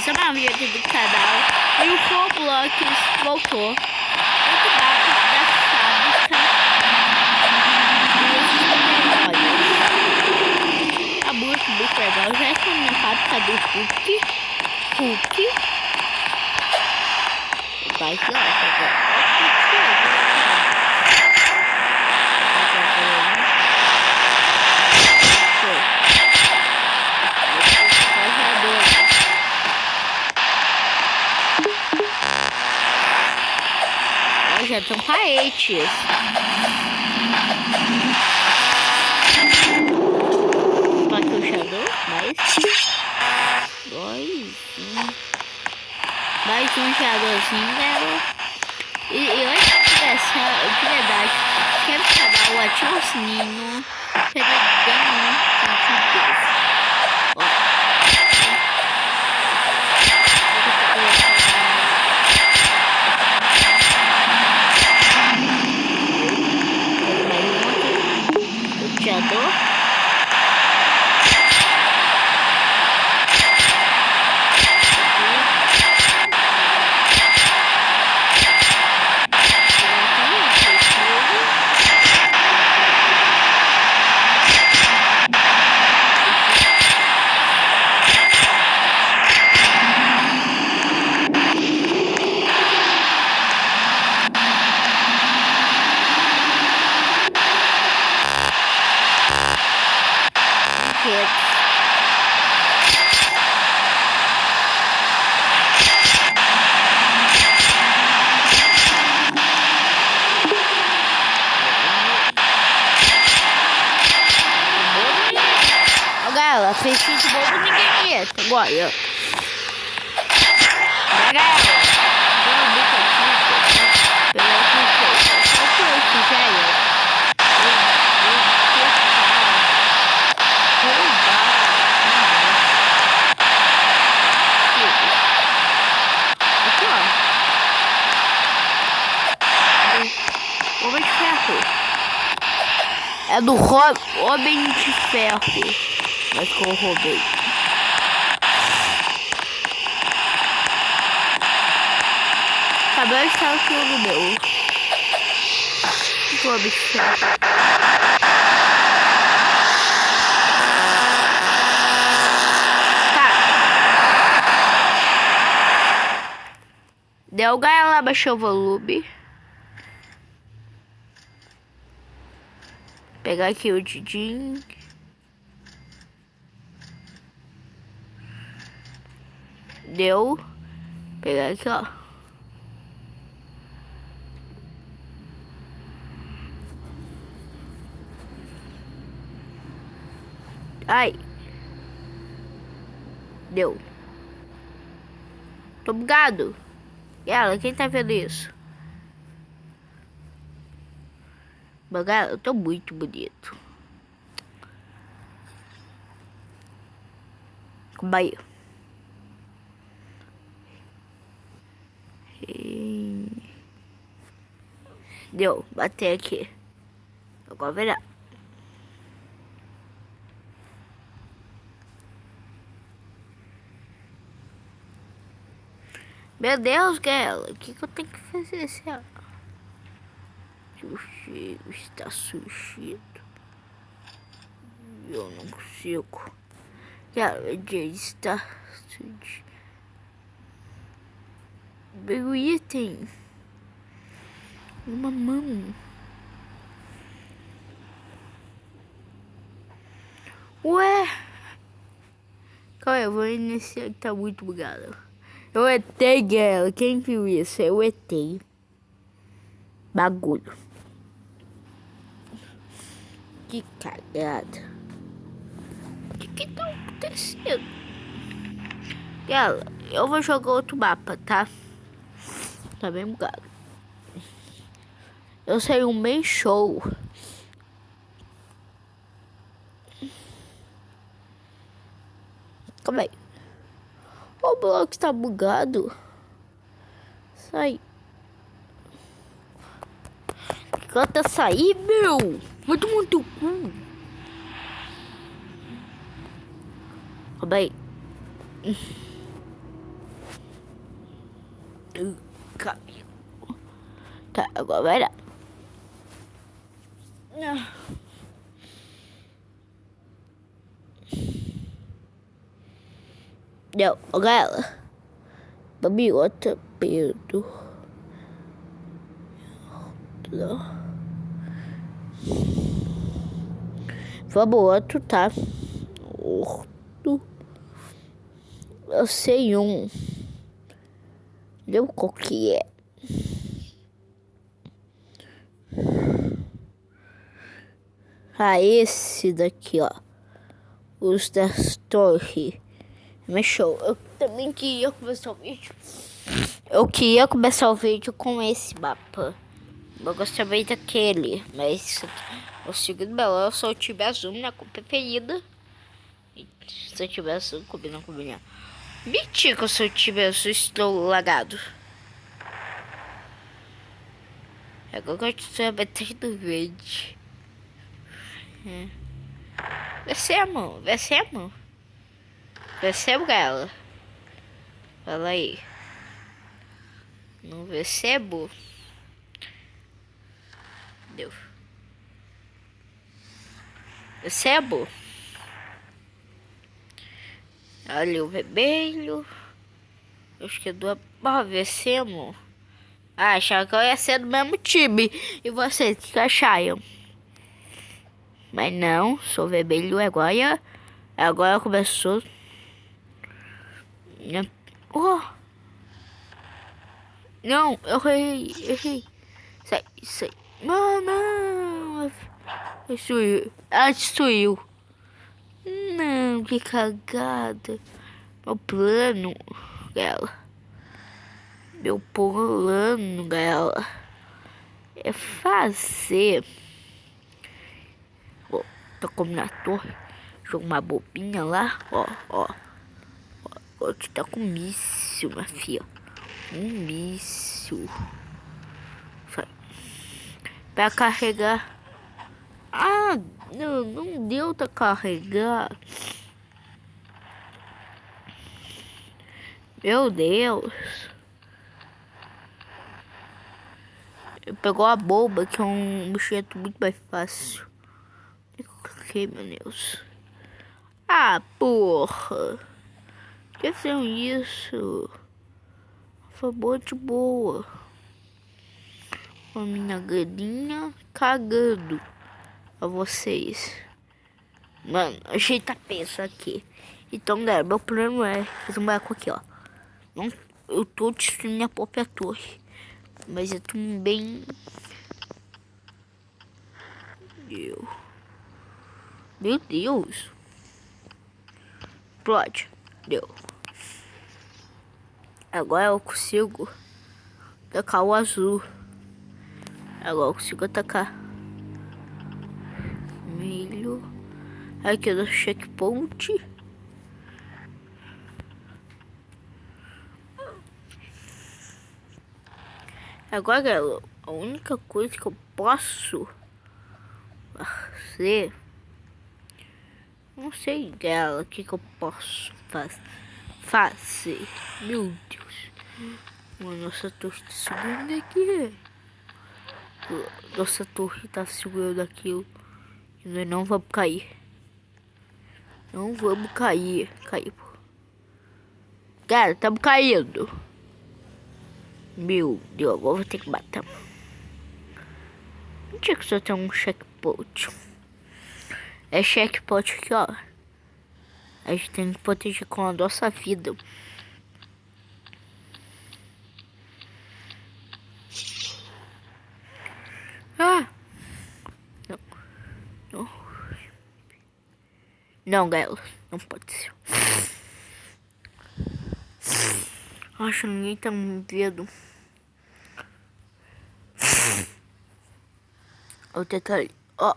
essa é uma vinheta do canal. E o Roblox voltou. Muito mapa da fábrica dos heróis. A música muito legal. Já estou na fábrica do Hulk. Vai ser ótimo. Já estão parentes. Aqui o Shadow, mais um Shadowzinho dela. E antes de começar, de verdade, quero no canal, ativa o sininho para ele dar um vídeo. Ela fez tudo bom, ninguém ia. Agora, pega ela. Homem de Ferro. É do Homem de Ferro. Mas que eu roubei. Acabou de estar o filme meu. Que Homem de Ferro. Tá. Deu ela, baixou o volume. Pegar aqui o Didinho. Deu. Pegar aqui, ó. Ai. Deu. Tô bugado. E ela, quem tá vendo isso? Bugado, eu tô muito bonito. Bahia. Deu, bater aqui. Agora verá. Meu Deus, Gela, o que eu tenho que fazer? O cheiro está sujeito. Eu não consigo. Gela, já está sujo. Meu item. Uma mão. Ué. Calma aí, eu vou iniciar que tá muito bugado. Eu etei, Gela. Quem viu isso? Eu etei. Bagulho. Que cagada. O que tá acontecendo? Gela, eu vou jogar outro mapa, tá? Tá bem bugado. Eu sei um bem show. Calma aí. O bloco está bugado. Sai. Canta sair, meu. Vai tomar no teu cu. Calma aí. Caiu. Tá, agora vai dar. Deu, olha ela. Babiota, Pedro. Fabuloso, tá? Orto. Eu sei um. Deu qual que é? Ah, esse daqui, ó. Os das torres. Mexeu. Eu também queria começar o vídeo. Eu queria começar o vídeo com esse mapa. Eu gostaria daquele. Mas o segundo melhor eu sou o time azul, minha cor preferida. E se eu tiver azul, combina. Mentira que eu sou o time azul, estou lagado. Agora eu estou a bater do verde. Vencemos. Vencemos ela. Fala aí. Não vencemos? Deu. Vencemos? Olha o vermelho. Acho que é do... vencemos? Ah, achava que eu ia ser do mesmo time. E vocês, o que acharam? Mas não, sou vermelho agora. Agora começou. Oh! Não, eu errei. Sai. Não. Destruiu. Não, que cagada. Meu plano, galera. É fazer. Ó, tá como na torre. Joga uma bobinha lá, ó. Tu tá com míssil, minha filha. Um míssil. Sai. Pra carregar. Ah, não deu pra carregar. Meu Deus. Pegou a bomba, que é um objeto muito mais fácil. Ok, meu Deus. Ah, porra. Que são isso? Por favor, de boa. A minha galinha cagando a vocês. Mano, ajeita a peça aqui. Então, galera, meu plano é fazer um buraco aqui, ó. Não, eu tô destruindo minha própria torre. Mas eu tô bem... Meu Deus. Explode. Deu. Agora eu consigo atacar o azul. Agora eu consigo atacar milho. Aqui do checkpoint. Agora, galera, a única coisa que eu posso fazer... Não sei, galera, o que eu posso fazer. Meu Deus. Nossa torre tá segurando aqui. Nossa torre tá segurando aquilo. Nós não vamos cair. Não vamos cair. Caímos. Cara, estamos caindo. Meu Deus, agora vou ter que matar. Não tinha que só ter um checkpoint. É checkpoint aqui, ó. A gente tem que proteger com a nossa vida. Ah! Não, galera. Não pode ser. Acho que ninguém tá me vendo. Vou tentar ali. Ó.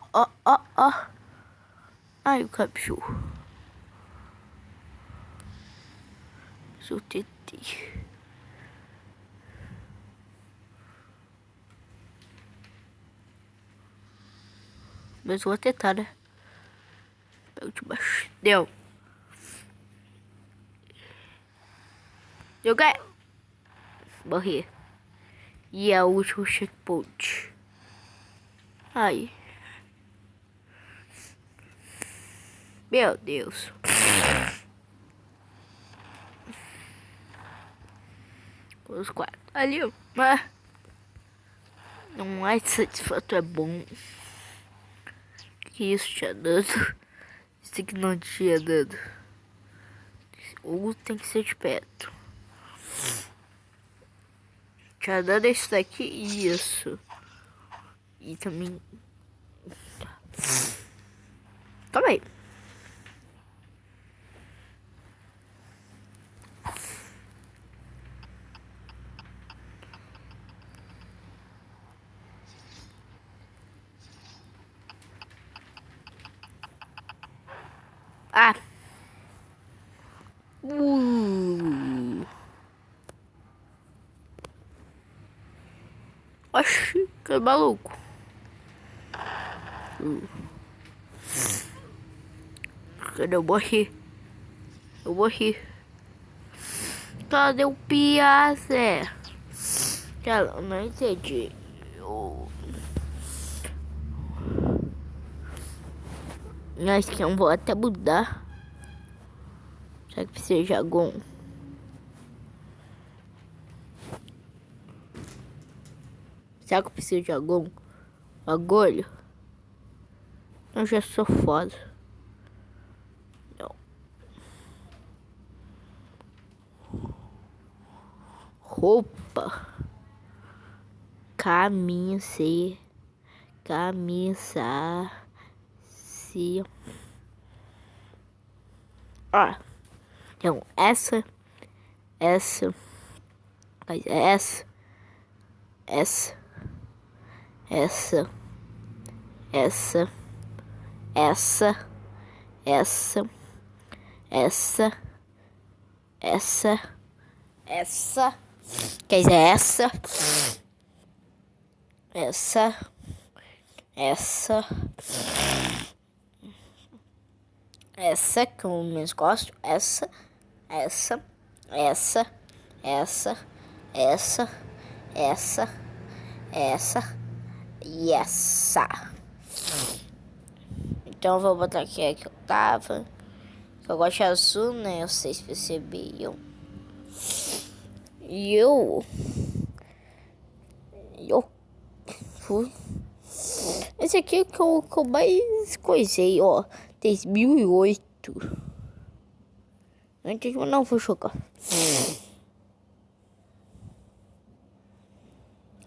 Ai, o cachorro. Eu tentei. Mas vou tentar, né? Pega de baixo. Deu. Deu, galera. Morri. E é o último checkpoint. Ai. Meu Deus. Os quatro. Ali, mas não é satisfatório, é bom. Que isso tinha dano. Isso aqui não tinha dano. Ou tem que ser de perto. Tinha dano isso daqui e isso. E também. Calma aí. Ah. Oxi, que maluco. Cadê eu morri? Eu morri. Cadê o Piazé? Cara, eu não entendi. Acho que eu vou até mudar. Será que precisa de algum? Será que eu preciso de algum agulho? Eu já sou foda. Não. Roupa. Camisa. Camisa. Se. Ah. Então, essa. Essa. Essa. Essa. Essa. Essa. Essa. Essa. Essa. Essa. Essa. Quer dizer, essa. Essa. Essa. Essa que eu menos gosto. Essa. Essa. Essa. Essa. Essa. Essa. Essa. E essa. Então eu vou botar aqui a que eu tava. Eu gosto de azul, né? Vocês perceberam. E eu fui. Esse aqui é que eu mais coisei, ó. 2008. Antes eu não vou jogar.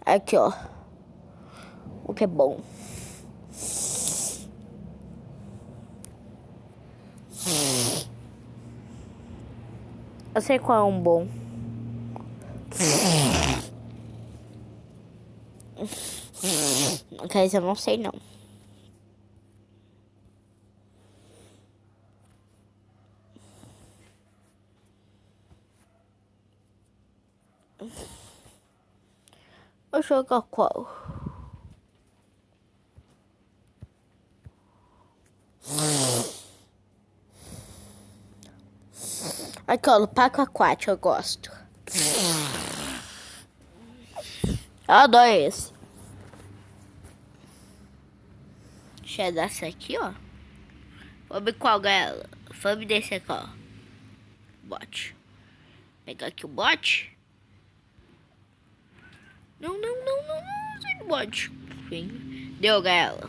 Aqui, ó. O que é bom. Eu sei qual é um bom. Mas eu não sei não. Vou jogar qual? Aqui, ó, o Paco Aquático eu gosto. Eu adoro esse. Deixa eu dar essa aqui, ó. Vamos ver qual galera. Vamos desse aqui, ó. Bot. Pegar aqui o bot. Não, sai do bot. Enfim. Deu, galera.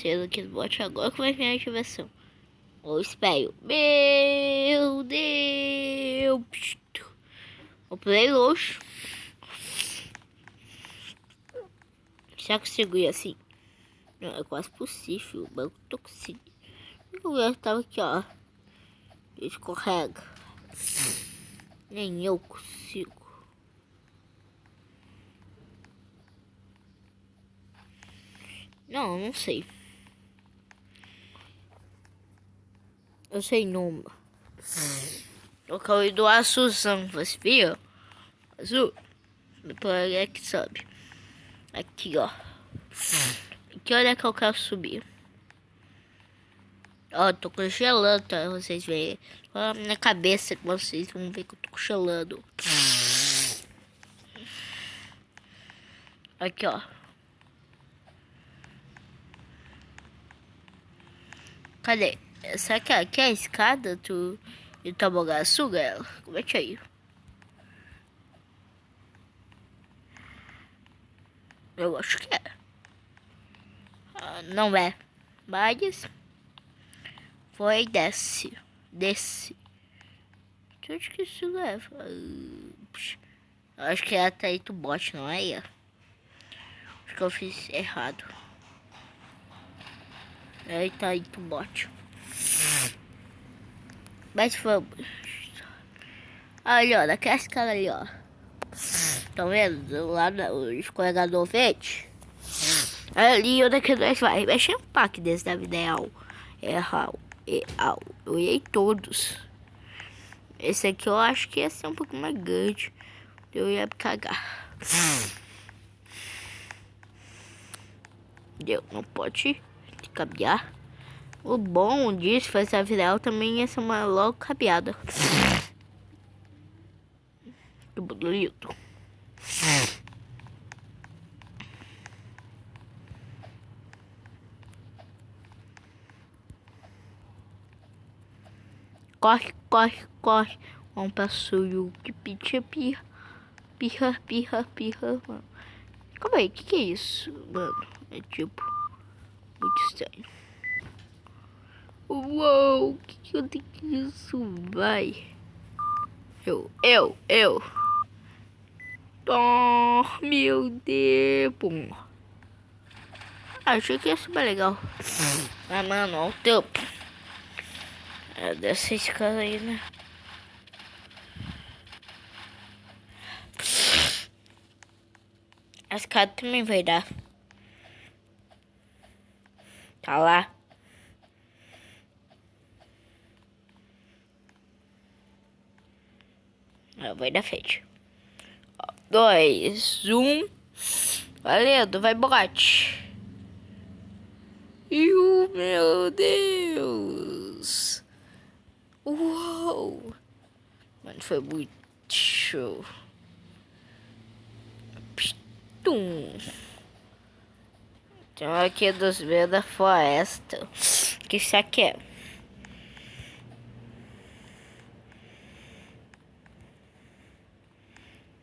Sendo que o bot agora que vai vir a ativação. Ou espelho. Meu Deus. O play luxo. Será que eu segui assim? Não, é quase possível. O banco tô conseguindo. Eu tava aqui, ó. Escorrega. Nem eu consigo. Não sei. Eu sei numa. Eu caí do azulzão, você viu? Azul. Depois é que sobe. Aqui, ó. Aqui, olha que eu quero subir. Ó, tô congelando, tá? Vocês verem. Olha na minha cabeça que vocês vão ver que eu tô congelando. Aqui, ó. Cadê? Essa aqui é a escada e tobogã suga ela. Como é que é isso? Eu acho que é. Não é. Mas foi desce. Desce. De onde que isso leva? Eu acho que é até aí tu bote, não é? Acho que eu fiz errado. É tá aí tu bote. Mas vamos. Olha, ó, daquela escada ali, ó. Estão vendo? Do lado do escorregador verde. Ali onde é que nós vai. Mexer um pack desse da vida real. Eu olhei todos. Esse aqui eu acho que ia ser um pouco mais grande. Eu ia me cagar. Deu, não pode cabear. O bom disso, fazer a vida real também ia ser uma logo cabeada. Que bonito. Corre, corre, corre. Vamos pra suio que picha, pirra. Pirra, pirra, pirra, mano. Calma aí, que é isso, mano? É tipo, muito estranho. Uou, que eu tenho que isso, vai. Eu. Oh, meu Deus. Achei que ia ser mais legal. Ah, mano, olha o tempo. É dessa escada aí, né? A escada também vai dar. Tá lá. Vai dar frente. 2, 1. Valendo, vai bote. Meu Deus. Uou. Mano, foi muito show. Pistum. Tem aqui dos meus da floresta. Que isso aqui é?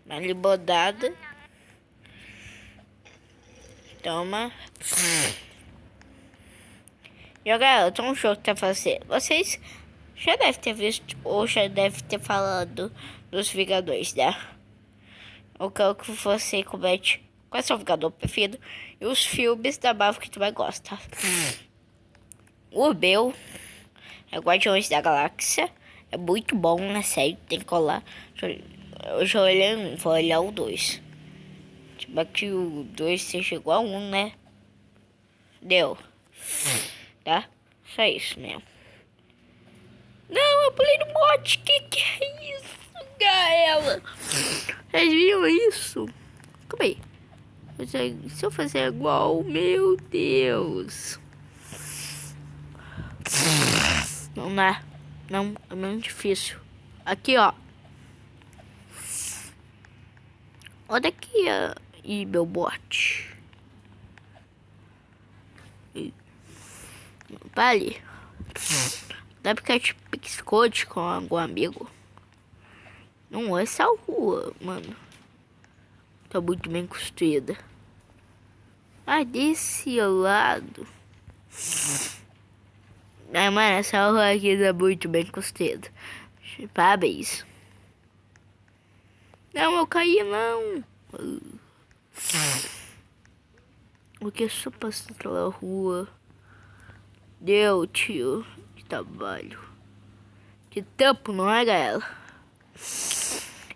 Uma libodada. Toma. E galera, tem um jogo que tá fazendo. Vocês já devem ter visto ou já devem ter falado dos Vingadores, né? Eu quero que você comente qual é o seu Vingador preferido e os filmes da Marvel que tu mais gosta. O meu é Guardiões da Galáxia. É muito bom, né? Sério, tem que colar. Eu já olhei um, vou olhar o 2. Tipo que o 2 seja igual a 1, né? Deu. Tá? Só isso mesmo. Não, eu pulei no bote. Que é isso, Gaela? Vocês viram isso? Calma aí. Se eu fazer igual, meu Deus. Não dá. Não, é muito difícil. Aqui, ó. Olha aqui, e meu bote. Vale. Dá porque é tipo Pixcode com algum amigo. Não, essa rua, mano. Tá muito bem construída. Ah, desse lado. Ah, mano, essa rua aqui tá muito bem construída. Parabéns. Não, eu caí, não. O que é só passando pela rua? Deu, tio. Que trabalho. Que tempo, não é, galera?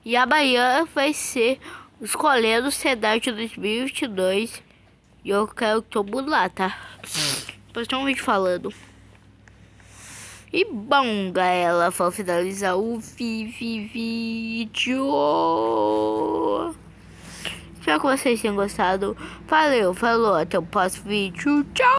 E amanhã vai ser os Colhedos Cidade 2022. E eu quero que todo mundo lá, tá? Depois tem um vídeo falando. E bom, galera, vou finalizar o vídeo. Espero que vocês tenham gostado. Valeu, falou, até o próximo vídeo. Tchau!